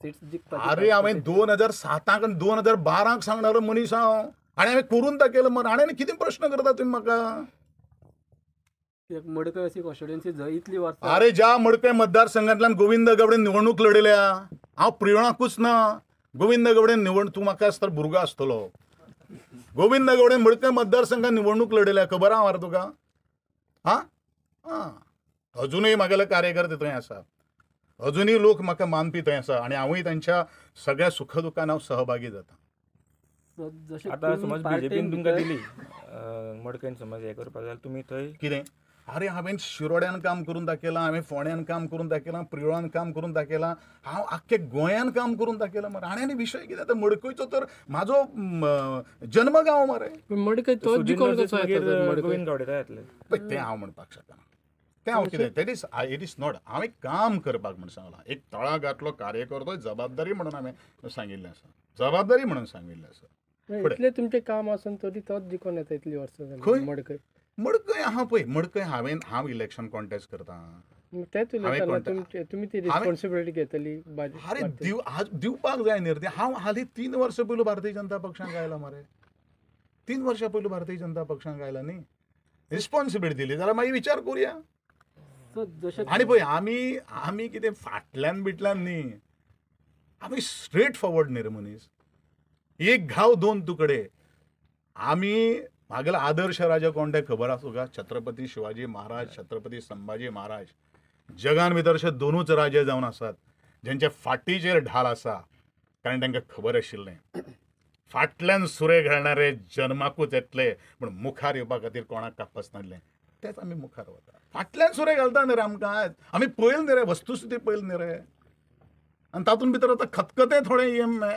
Seats जिखपाची अरे हांवें 2007 आनी 2012 सांगणारो मनीस हांव आनी हांवें करून दाखयलो मरे आनी कितें प्रश्न करता तुमी म्हाका एक मडकय अशी कॉन्स्टिट्युएन्सी जंय इतली वर्सां अरे ज्या मडकय मतदारसंघांतल्यान गोविंद गवडे निवडणूक लढयल्या हांव प्रियणाकूच ना गोविंद गवडे निवड तूं म्हाका आसतना भुरगो आसतलो गोविंद गवडे मडकय मतदारसंघात निवडणूक लढयल्या खबर आहा मरे तुका हा हा अजूनही म्हागेले कार्यकर्ते थंय आसा अजूनही लोक म्हाका मानपी थंय आसा आनी हांवूय तांच्या सगळ्या सुखदुखान हांव सहभागी जाता जशें आता तुमी समज पार्टेन बीजेपीन तुमकां भितर- दिली मडकयन समज हे करपाक जाल्यार तुमी थंय कितें अरे हांवें शिरोड्यान काम करून दाखयलां हांवें फोंड्यान काम करून दाखयलां प्रियोळान काम करून दाखयलां हांव आख्ख्या गोंयान काम करून दाखयलां मरे आनी विशय कितें आतां मडकयचो तर म्हाजो जन्मगांव मरे मडकय तो जिखोन कसो येता तर मडकय गोविंद गावडे थंय येतले पळय तें हांव म्हणपाक शकना तें हांव कितें दॅट इट इज नॉट हांवें काम करपाक म्हण सांगलां एक तळागांतलो कार्यकर्तो जबाबदारी म्हणून हांवें सांगिल्लें आसा जबाबदारी म्हणून सांगिल्लें आसा इतले तुमचें काम आसून तरी तोच जिखोन येता इतली वर्सां खंय? जाली मडकय मडकय आहा पळय मडकय हांव इलेक्शन कॉन्टेस्ट करतां तेच उलयताना हांवें तुमी ती रिस्पॉन्सिबिलिटी घेतली अरे दिवपाक जाय न्ही हांव हालीं 3 वर्सां पयलू भारतीय जनता पक्षांत आयला मरे 3 वर्सां पयलू भारतीय जनता पक्षांत आयला न्ही रिस्पॉन्सिबिलिटी दिली जाल्यार मागीर विचार करुया So, जशें आनी पळय आमी कितें फाटल्यान बिटल्यान न्ही आमी स्ट्रेट फॉरवर्ड न्ही रे मनीस एक घाव दोन तुकडे आमी म्हागेलो आदर्श राजा कोण ते खबर आसा तुका छत्रपती शिवाजी महाराज छत्रपती संभाजी महाराज जगान भितर अशे दोनूच राजे जावन आसात जेंच्या फाटीचेर ढाल आसा कारण तांकां खबर आशिल्लें फाटल्यान सुरे घालणारे जन्माकूच येतले पूण मुखार येवपा खातीर कोणाक कापस नासलें तेच आमी मुखार वता फाटल्यान सुरे घालता न्ही रे आमकां आमी पळयलें न्ही रे वस्तुस्थिती पळयली न्ही रे आनी तातूंत भितर आतां खतखतें थोडें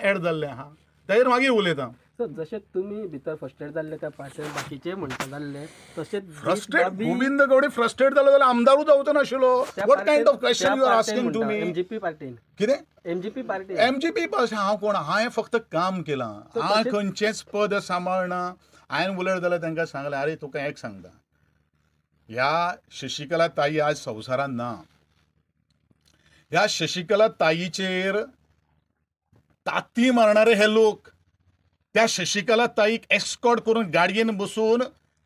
एड जाल्लें आहा ताजेर मागीर उलयतां सो जशें तुमी भितर फ्रस्ट्रेट जाल्ले त्या पार्टीन बाकीचे म्हणटा जाल्ले तशेंच फ्रस्ट्रेट गोविंद गवडे फ्रस्ट्रेट जालो जाल्यार आमदारूच जावचो नाशिल्लो what kind of question you are asking to me MGP पार्टीन कितें एमजीपी पार्टीन एमजीपी पास हांव कोण हांवें फक्त काम केलां हांवें खंयचेंच पद सांबाळना हांवें उलयत जाल्यार तांकां सांगलें आरे तुका एक सांगता ह्या शशिकला ताई आज संवसारांत ना ह्या शशिकला ताईचेर ताती मारणारे हे लोक त्या शशिकला ताईक एस्कॉर्ट करून गाडयेन बसून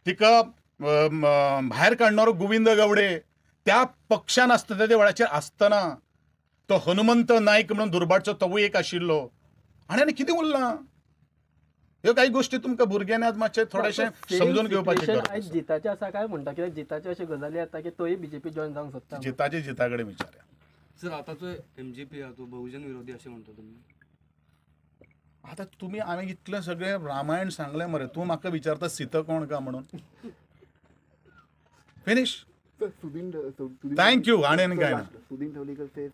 तिका भायर काडणारो गोविंद गवडे त्या पक्षान आसता त्या वेळाचेर आसतना तो हनुमंत नायक म्हणून दुर्भाटचो तोवूय एक आशिल्लो आनी कितें उरलां ह्यो काही गोश्टी तुमकां भुरग्यांनी आज मातशें थोडेशें समजून घेवपाचें आयज जिताचे आसा काय म्हणटा कित्याक जिताचे अशे गजाली येता की तोय बीजेपी जॉइन जावंक सोदता जिताचे जिता कडेन विचारया सर आतांचो एमजीपी आहा तो बहुजन विरोधी अशें म्हणटा तुमी आतां तुमी हांवें इतलें सगळें रामायण सांगलें मरे तूं म्हाका विचारता सीता कोण का म्हणून फिनिश थँक्यू आनी काय ना सुदीन ढवळीकर ते